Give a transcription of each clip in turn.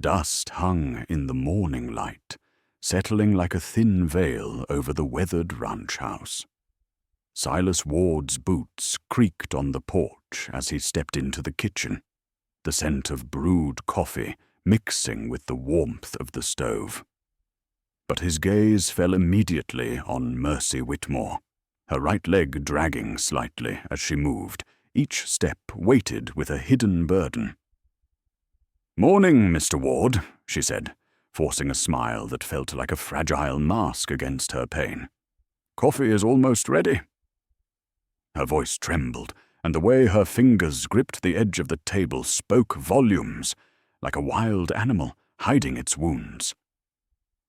dust hung in the morning light, settling like a thin veil over the weathered ranch house. Silas Ward's boots creaked on the porch as he stepped into the kitchen, the scent of brewed coffee mixing with the warmth of the stove. But his gaze fell immediately on Mercy Whitmore, her right leg dragging slightly as she moved, each step weighted with a hidden burden. "Morning, Mr. Ward," she said, forcing a smile that felt like a fragile mask against her pain. "Coffee is almost ready." Her voice trembled, and the way her fingers gripped the edge of the table spoke volumes, like a wild animal hiding its wounds.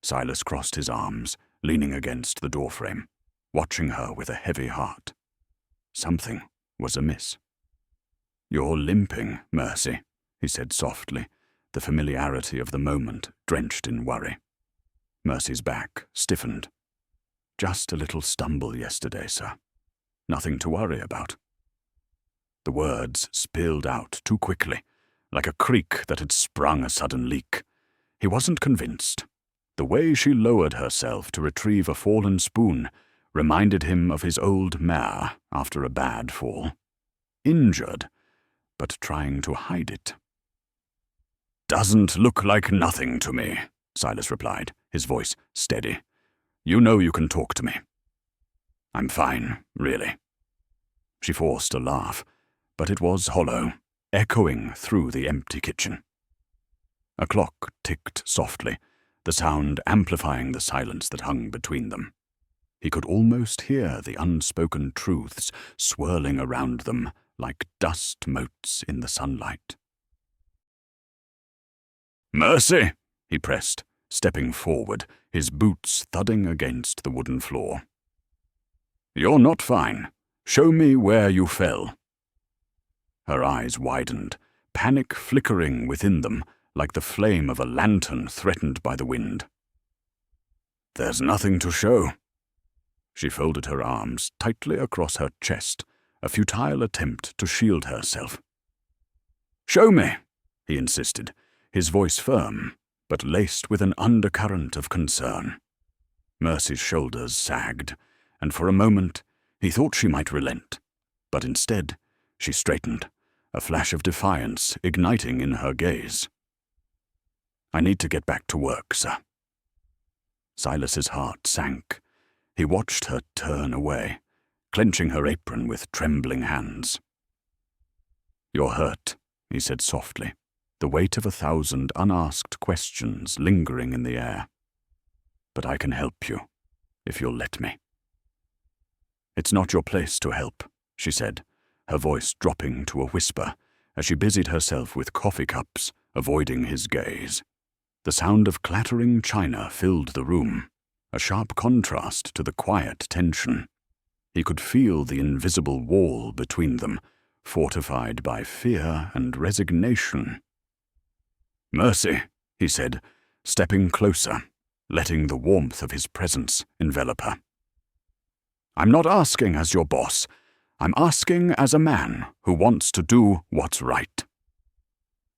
Silas crossed his arms, leaning against the doorframe, watching her with a heavy heart. Something was amiss. "You're limping, Mercy," he said softly, the familiarity of the moment drenched in worry. Mercy's back stiffened. "Just a little stumble yesterday, sir. Nothing to worry about." The words spilled out too quickly, like a creek that had sprung a sudden leak. He wasn't convinced. The way she lowered herself to retrieve a fallen spoon reminded him of his old mare after a bad fall. Injured, but trying to hide it. "Doesn't look like nothing to me," Silas replied, his voice steady. "You know you can talk to me." "I'm fine, really." She forced a laugh, but it was hollow, echoing through the empty kitchen. A clock ticked softly, the sound amplifying the silence that hung between them. He could almost hear the unspoken truths swirling around them like dust motes in the sunlight. "Mercy," he pressed, stepping forward, his boots thudding against the wooden floor. "You're not fine. Show me where you fell." Her eyes widened, panic flickering within them like the flame of a lantern threatened by the wind. "There's nothing to show." She folded her arms tightly across her chest, a futile attempt to shield herself. "Show me," he insisted, his voice firm, but laced with an undercurrent of concern. Mercy's shoulders sagged, and for a moment he thought she might relent, but instead she straightened, a flash of defiance igniting in her gaze. "I need to get back to work, sir." Silas's heart sank. He watched her turn away, clenching her apron with trembling hands. "You're hurt," he said softly, the weight of 1,000 unasked questions lingering in the air. "But I can help you, if you'll let me." "It's not your place to help," she said, her voice dropping to a whisper as she busied herself with coffee cups, avoiding his gaze. The sound of clattering china filled the room, a sharp contrast to the quiet tension. He could feel the invisible wall between them, fortified by fear and resignation. "Mercy," he said, stepping closer, letting the warmth of his presence envelop her. "I'm not asking as your boss. I'm asking as a man who wants to do what's right."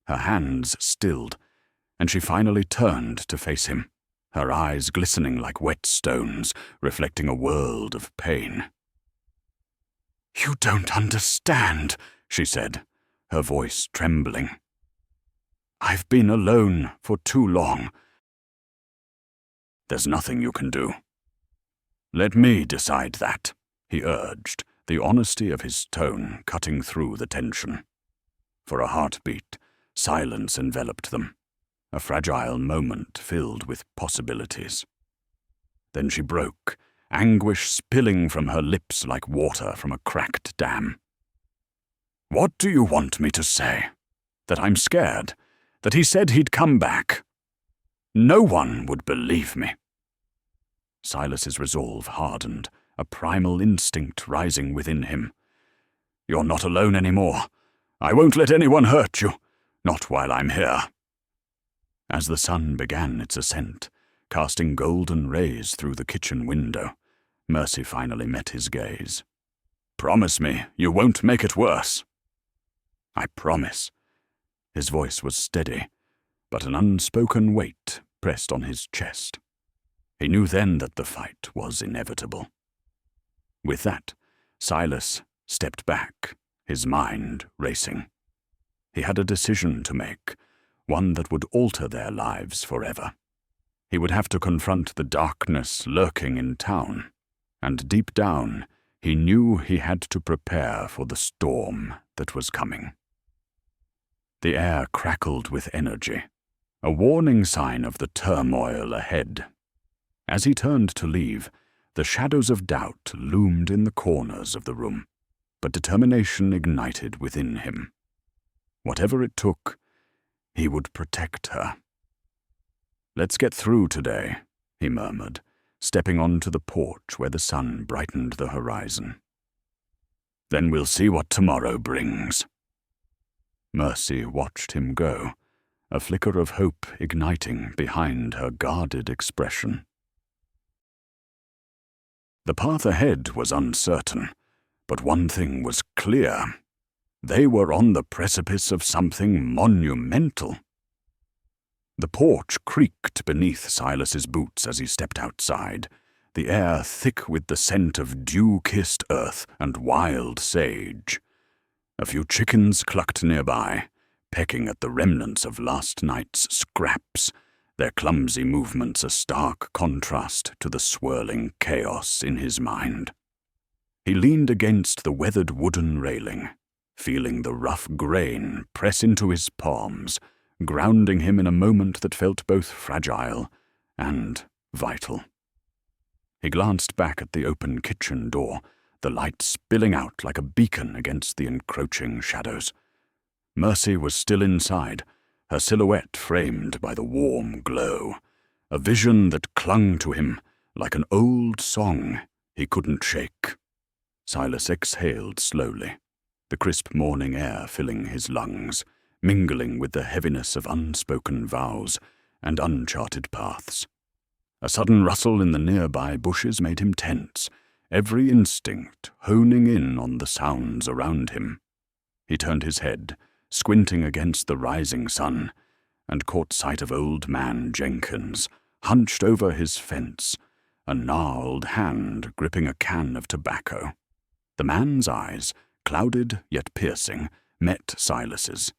Her hands stilled, and she finally turned to face him, her eyes glistening like wet stones, reflecting a world of pain. "You don't understand," she said, her voice trembling. "I've been alone for too long. There's nothing you can do." "Let me decide that," he urged, the honesty of his tone cutting through the tension. For a heartbeat, silence enveloped them, a fragile moment filled with possibilities. Then she broke, anguish spilling from her lips like water from a cracked dam. "What do you want me to say? That I'm scared? That he said he'd come back? No one would believe me." Silas's resolve hardened, a primal instinct rising within him. "You're not alone anymore. I won't let anyone hurt you, not while I'm here." As the sun began its ascent, casting golden rays through the kitchen window, Mercy finally met his gaze. "Promise me you won't make it worse." "I promise." His voice was steady, but an unspoken weight pressed on his chest. He knew then that the fight was inevitable. With that, Silas stepped back, his mind racing. He had a decision to make, one that would alter their lives forever. He would have to confront the darkness lurking in town, and deep down, he knew he had to prepare for the storm that was coming. The air crackled with energy, a warning sign of the turmoil ahead. As he turned to leave, the shadows of doubt loomed in the corners of the room, but determination ignited within him. Whatever it took, he would protect her. "Let's get through today," he murmured, stepping onto the porch where the sun brightened the horizon. "Then we'll see what tomorrow brings." Mercy watched him go, a flicker of hope igniting behind her guarded expression. The path ahead was uncertain, but one thing was clear. They were on the precipice of something monumental. The porch creaked beneath Silas's boots as he stepped outside, the air thick with the scent of dew-kissed earth and wild sage. A few chickens clucked nearby, pecking at the remnants of last night's scraps, their clumsy movements a stark contrast to the swirling chaos in his mind. He leaned against the weathered wooden railing, feeling the rough grain press into his palms, grounding him in a moment that felt both fragile and vital. He glanced back at the open kitchen door, the light spilling out like a beacon against the encroaching shadows. Mercy was still inside, her silhouette framed by the warm glow, a vision that clung to him like an old song he couldn't shake. Silas exhaled slowly, the crisp morning air filling his lungs, mingling with the heaviness of unspoken vows and uncharted paths. A sudden rustle in the nearby bushes made him tense, every instinct honing in on the sounds around him. He turned his head, squinting against the rising sun, and caught sight of old man Jenkins, hunched over his fence, a gnarled hand gripping a can of tobacco. The man's eyes, clouded yet piercing, met Silas's,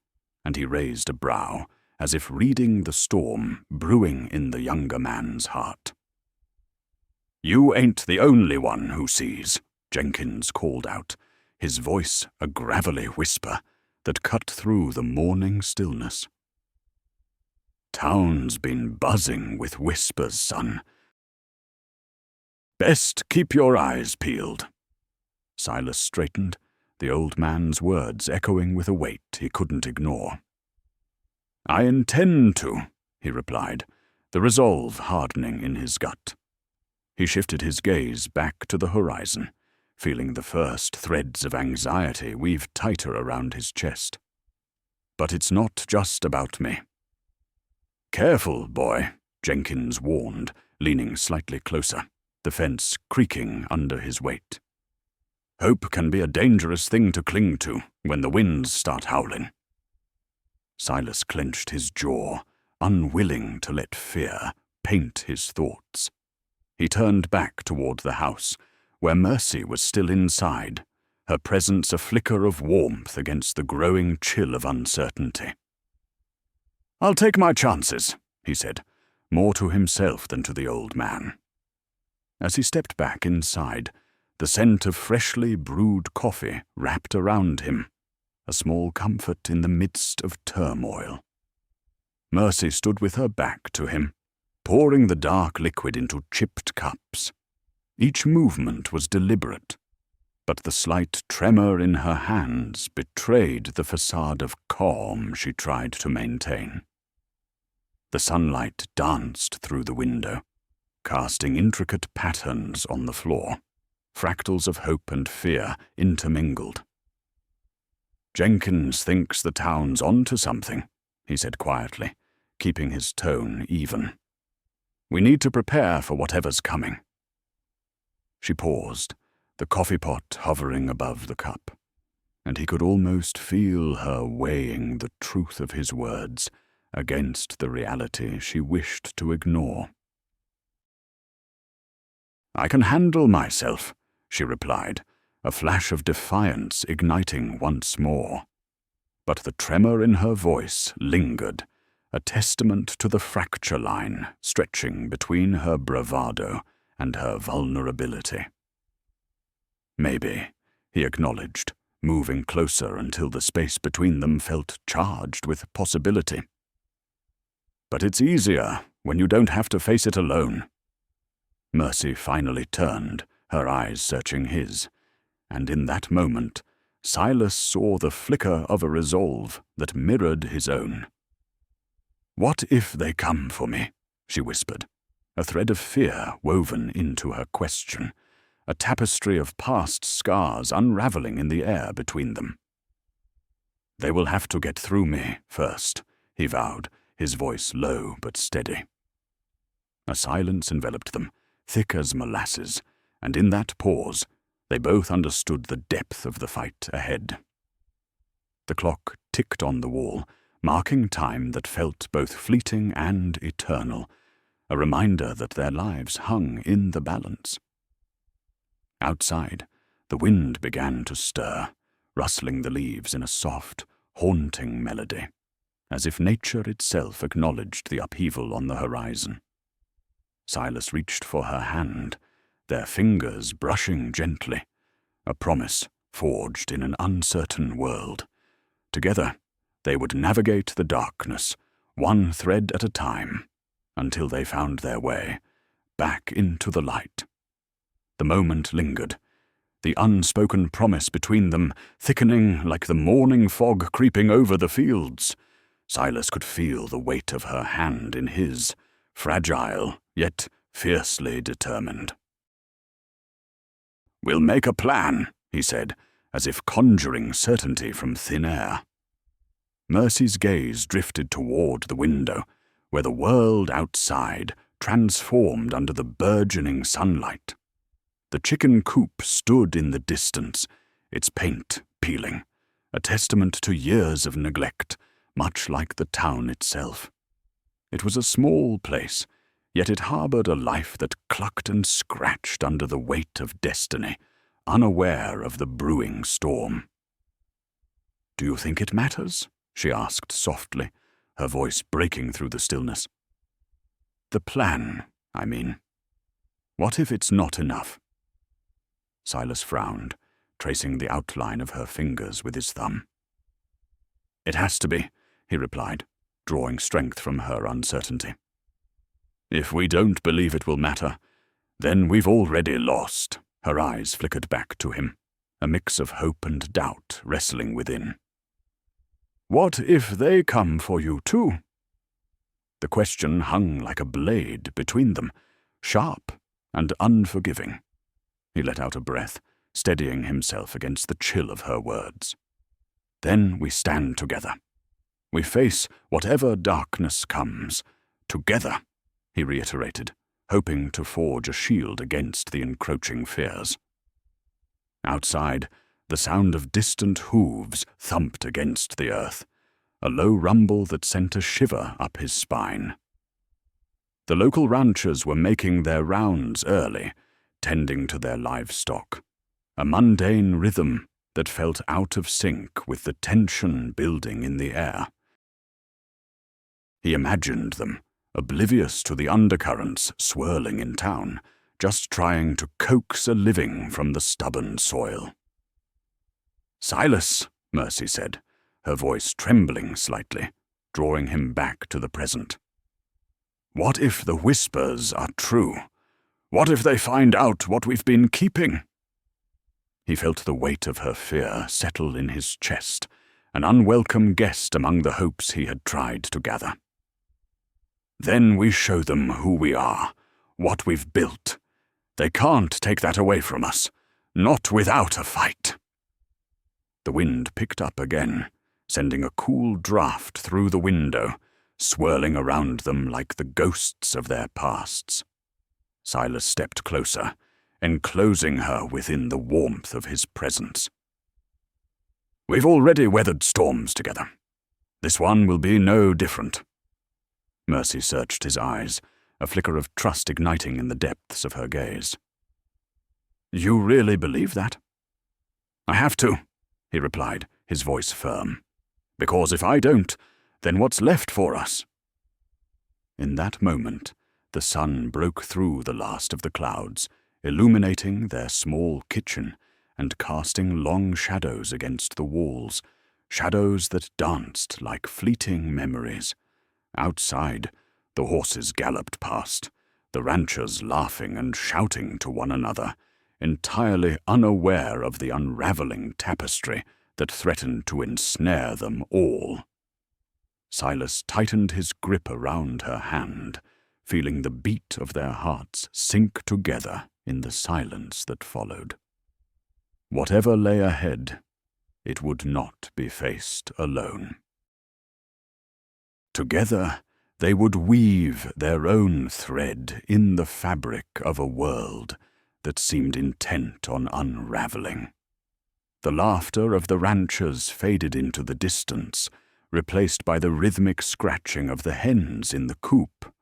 and he raised a brow, as if reading the storm brewing in the younger man's heart. "You ain't the only one who sees," Jenkins called out, his voice a gravelly whisper that cut through the morning stillness. "Town's been buzzing with whispers, son. Best keep your eyes peeled." Silas straightened, the old man's words echoing with a weight he couldn't ignore. "I intend to," he replied, the resolve hardening in his gut. He shifted his gaze back to the horizon, feeling the first threads of anxiety weave tighter around his chest. "But it's not just about me." "Careful, boy," Jenkins warned, leaning slightly closer, the fence creaking under his weight. "Hope can be a dangerous thing to cling to when the winds start howling." Silas clenched his jaw, unwilling to let fear paint his thoughts. He turned back toward the house, where Mercy was still inside, her presence a flicker of warmth against the growing chill of uncertainty. "I'll take my chances," he said, more to himself than to the old man. As he stepped back inside, the scent of freshly brewed coffee wrapped around him, a small comfort in the midst of turmoil. Mercy stood with her back to him, pouring the dark liquid into chipped cups. Each movement was deliberate, but the slight tremor in her hands betrayed the facade of calm she tried to maintain. The sunlight danced through the window, casting intricate patterns on the floor, fractals of hope and fear intermingled. "Jenkins thinks the town's onto something," he said quietly, keeping his tone even. "We need to prepare for whatever's coming." She paused, the coffee pot hovering above the cup, and he could almost feel her weighing the truth of his words against the reality she wished to ignore. "I can handle myself," she replied, a flash of defiance igniting once more. But the tremor in her voice lingered, a testament to the fracture line stretching between her bravado and her vulnerability. "Maybe," he acknowledged, moving closer until the space between them felt charged with possibility. "But it's easier when you don't have to face it alone." Mercy finally turned, her eyes searching his, and in that moment, Silas saw the flicker of a resolve that mirrored his own. "What if they come for me?" she whispered, a thread of fear woven into her question, a tapestry of past scars unraveling in the air between them. "They will have to get through me first," he vowed, his voice low but steady. A silence enveloped them, thick as molasses, and in that pause, they both understood the depth of the fight ahead. The clock ticked on the wall, marking time that felt both fleeting and eternal, a reminder that their lives hung in the balance. Outside, the wind began to stir, rustling the leaves in a soft, haunting melody, as if nature itself acknowledged the upheaval on the horizon. Silas reached for her hand, their fingers brushing gently, a promise forged in an uncertain world. Together, they would navigate the darkness, one thread at a time, until they found their way back into the light. The moment lingered, the unspoken promise between them thickening like the morning fog creeping over the fields. Silas could feel the weight of her hand in his, fragile yet fiercely determined. "We'll make a plan," he said, as if conjuring certainty from thin air. Mercy's gaze drifted toward the window, where the world outside transformed under the burgeoning sunlight. The chicken coop stood in the distance, its paint peeling, a testament to years of neglect, much like the town itself. It was a small place, yet it harbored a life that clucked and scratched under the weight of destiny, unaware of the brewing storm. "Do you think it matters?" she asked softly, her voice breaking through the stillness. "The plan, I mean. What if it's not enough?" Silas frowned, tracing the outline of her fingers with his thumb. "It has to be," he replied, drawing strength from her uncertainty. "If we don't believe it will matter, then we've already lost." Her eyes flickered back to him, a mix of hope and doubt wrestling within. "What if they come for you too?" The question hung like a blade between them, sharp and unforgiving. He let out a breath, steadying himself against the chill of her words. "Then we stand together. We face whatever darkness comes, together," he reiterated, hoping to forge a shield against the encroaching fears. Outside, the sound of distant hooves thumped against the earth, a low rumble that sent a shiver up his spine. The local ranchers were making their rounds early, tending to their livestock, a mundane rhythm that felt out of sync with the tension building in the air. He imagined them, oblivious to the undercurrents swirling in town, just trying to coax a living from the stubborn soil. "Silas," Mercy said, her voice trembling slightly, drawing him back to the present. "What if the whispers are true? What if they find out what we've been keeping?" He felt the weight of her fear settle in his chest, an unwelcome guest among the hopes he had tried to gather. "Then we show them who we are, what we've built. They can't take that away from us, not without a fight." The wind picked up again, sending a cool draft through the window, swirling around them like the ghosts of their pasts. Silas stepped closer, enclosing her within the warmth of his presence. "We've already weathered storms together. This one will be no different," Mercy searched his eyes, a flicker of trust igniting in the depths of her gaze. "You really believe that?" "I have to," he replied, his voice firm. "Because if I don't, then what's left for us?" In that moment, the sun broke through the last of the clouds, illuminating their small kitchen and casting long shadows against the walls, shadows that danced like fleeting memories. Outside, the horses galloped past, the ranchers laughing and shouting to one another, entirely unaware of the unraveling tapestry that threatened to ensnare them all. Silas tightened his grip around her hand, feeling the beat of their hearts sink together in the silence that followed. Whatever lay ahead, it would not be faced alone. Together, they would weave their own thread in the fabric of a world that seemed intent on unraveling. The laughter of the ranchers faded into the distance, replaced by the rhythmic scratching of the hens in the coop,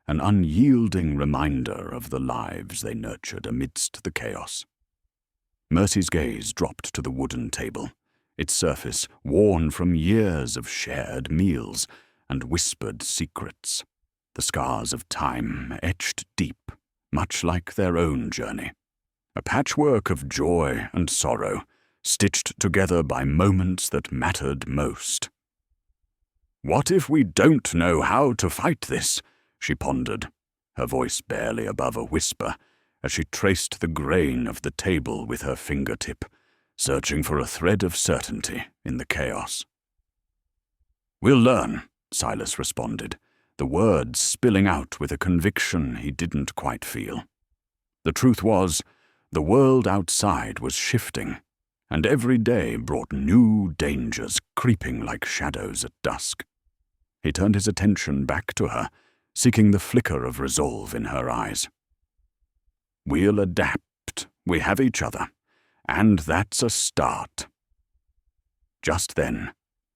an unyielding reminder of the lives they nurtured amidst the chaos. Mercy's gaze dropped to the wooden table, its surface worn from years of shared meals and whispered secrets, the scars of time etched deep, much like their own journey. A patchwork of joy and sorrow, stitched together by moments that mattered most. "What if we don't know how to fight this?" she pondered, her voice barely above a whisper, as she traced the grain of the table with her fingertip, searching for a thread of certainty in the chaos. "We'll learn," Silas responded, the words spilling out with a conviction he didn't quite feel. The truth was, the world outside was shifting, and every day brought new dangers creeping like shadows at dusk. He turned his attention back to her, seeking the flicker of resolve in her eyes. "We'll adapt. We have each other, and that's a start." Just then,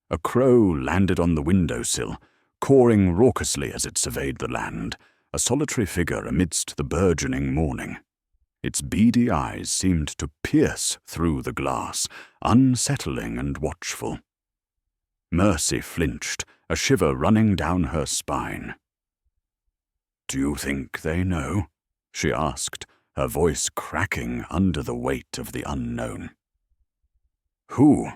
a crow landed on the windowsill, cawing raucously as it surveyed the land, a solitary figure amidst the burgeoning morning. Its beady eyes seemed to pierce through the glass, unsettling and watchful. Mercy flinched, a shiver running down her spine. "Do you think they know?" she asked, her voice cracking under the weight of the unknown. "Who?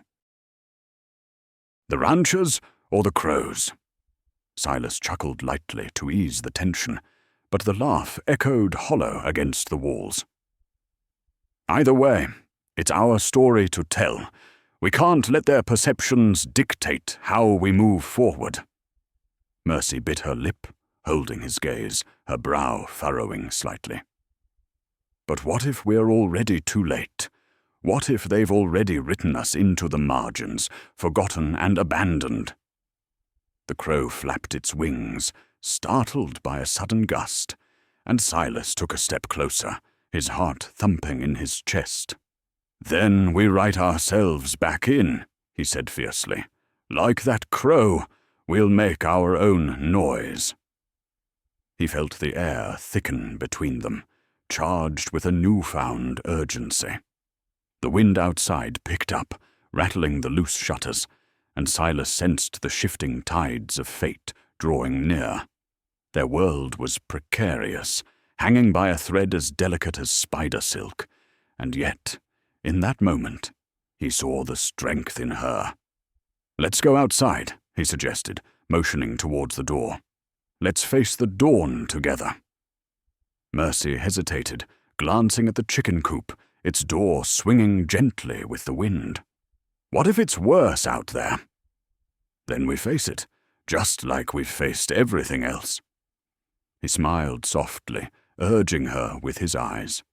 The ranchers or the crows?" Silas chuckled lightly to ease the tension, but the laugh echoed hollow against the walls. "Either way, it's our story to tell. We can't let their perceptions dictate how we move forward." Mercy bit her lip, holding his gaze, her brow furrowing slightly. "But what if we're already too late? What if they've already written us into the margins, forgotten and abandoned?" The crow flapped its wings, startled by a sudden gust, and Silas took a step closer, his heart thumping in his chest. "Then we write ourselves back in," he said fiercely. "Like that crow, we'll make our own noise." He felt the air thicken between them, charged with a newfound urgency. The wind outside picked up, rattling the loose shutters, and Silas sensed the shifting tides of fate drawing near. Their world was precarious, hanging by a thread as delicate as spider silk, and yet, in that moment, he saw the strength in her. "Let's go outside," he suggested, motioning towards the door. "Let's face the dawn together." Mercy hesitated, glancing at the chicken coop, its door swinging gently with the wind. "What if it's worse out there?" "Then we face it, just like we've faced everything else." He smiled softly, urging her with his eyes.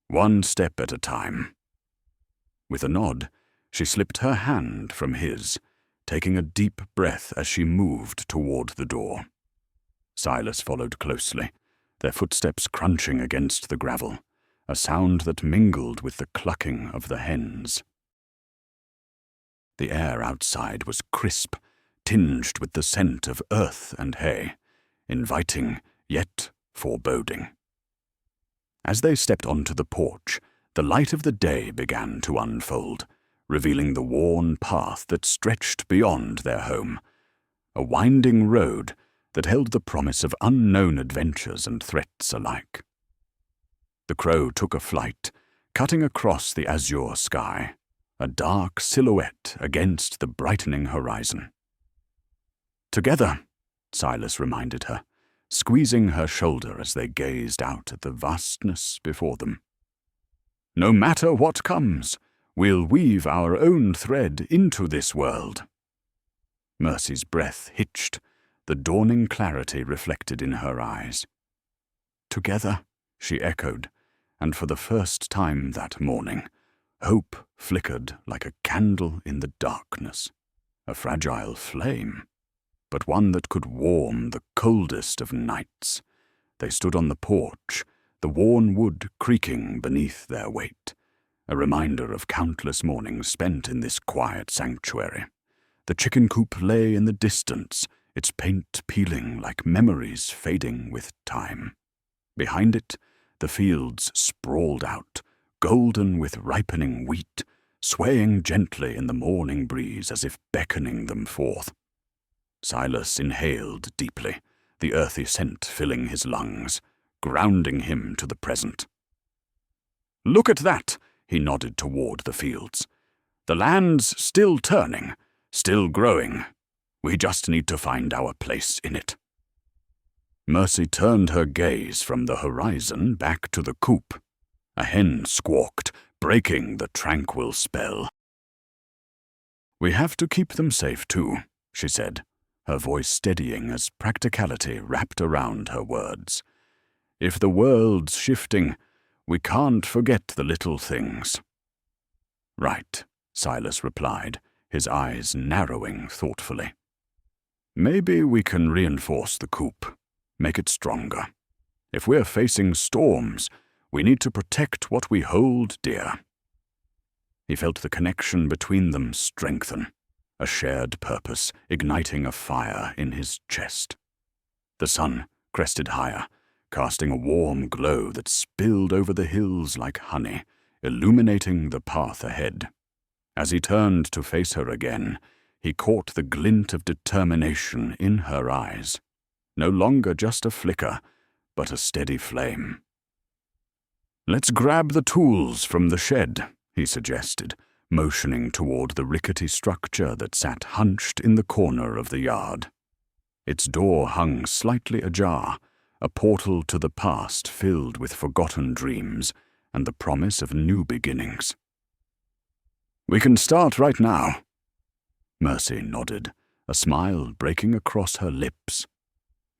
"One step at a time." With a nod, she slipped her hand from his, taking a deep breath as she moved toward the door. Silas followed closely, their footsteps crunching against the gravel, a sound that mingled with the clucking of the hens. The air outside was crisp, tinged with the scent of earth and hay, inviting yet foreboding. As they stepped onto the porch, the light of the day began to unfold, revealing the worn path that stretched beyond their home, a winding road that held the promise of unknown adventures and threats alike. The crow took a flight, cutting across the azure sky, a dark silhouette against the brightening horizon. "Together," Silas reminded her, squeezing her shoulder as they gazed out at the vastness before them. "No matter what comes, we'll weave our own thread into this world." Mercy's breath hitched, the dawning clarity reflected in her eyes. "Together," she echoed, and for the first time that morning, hope flickered like a candle in the darkness, a fragile flame, but one that could warm the coldest of nights. They stood on the porch, the worn wood creaking beneath their weight, a reminder of countless mornings spent in this quiet sanctuary. The chicken coop lay in the distance, its paint peeling like memories fading with time. Behind it, the fields sprawled out, golden with ripening wheat, swaying gently in the morning breeze as if beckoning them forth. Silas inhaled deeply, the earthy scent filling his lungs, grounding him to the present. "Look at that," he nodded toward the fields. "The land's still turning, still growing. We just need to find our place in it." Mercy turned her gaze from the horizon back to the coop. A hen squawked, breaking the tranquil spell. "We have to keep them safe too," she said, her voice steadying as practicality wrapped around her words. "If the world's shifting, we can't forget the little things." "Right," Silas replied, his eyes narrowing thoughtfully. "Maybe we can reinforce the coop, make it stronger. If we're facing storms, we need to protect what we hold dear." He felt the connection between them strengthen, a shared purpose igniting a fire in his chest. The sun crested higher, casting a warm glow that spilled over the hills like honey, illuminating the path ahead. As he turned to face her again, he caught the glint of determination in her eyes, no longer just a flicker, but a steady flame. "Let's grab the tools from the shed," he suggested, motioning toward the rickety structure that sat hunched in the corner of the yard. Its door hung slightly ajar, a portal to the past filled with forgotten dreams and the promise of new beginnings. "We can start right now." Mercy nodded, a smile breaking across her lips.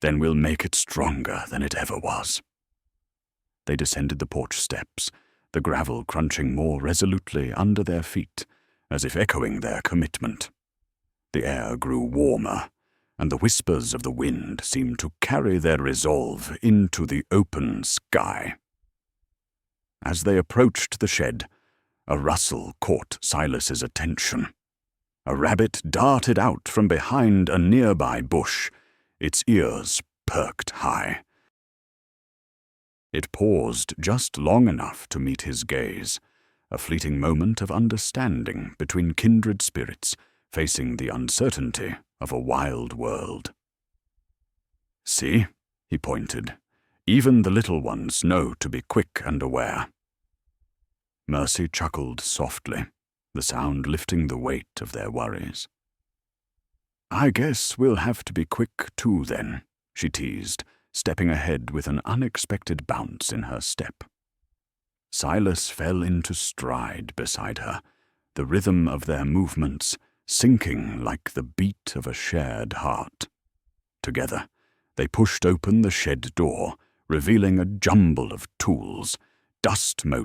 "Then we'll make it stronger than it ever was." They descended the porch steps, the gravel crunching more resolutely under their feet, as if echoing their commitment. The air grew warmer, and the whispers of the wind seemed to carry their resolve into the open sky. As they approached the shed, a rustle caught Silas's attention. A rabbit darted out from behind a nearby bush, its ears perked high. It paused just long enough to meet his gaze, a fleeting moment of understanding between kindred spirits facing the uncertainty of a wild world. "See," he pointed, "even the little ones know to be quick and aware." Mercy chuckled softly, the sound lifting the weight of their worries. "I guess we'll have to be quick too then," she teased, stepping ahead with an unexpected bounce in her step. Silas fell into stride beside her, the rhythm of their movements sinking like the beat of a shared heart. Together, they pushed open the shed door, revealing a jumble of tools, dust motes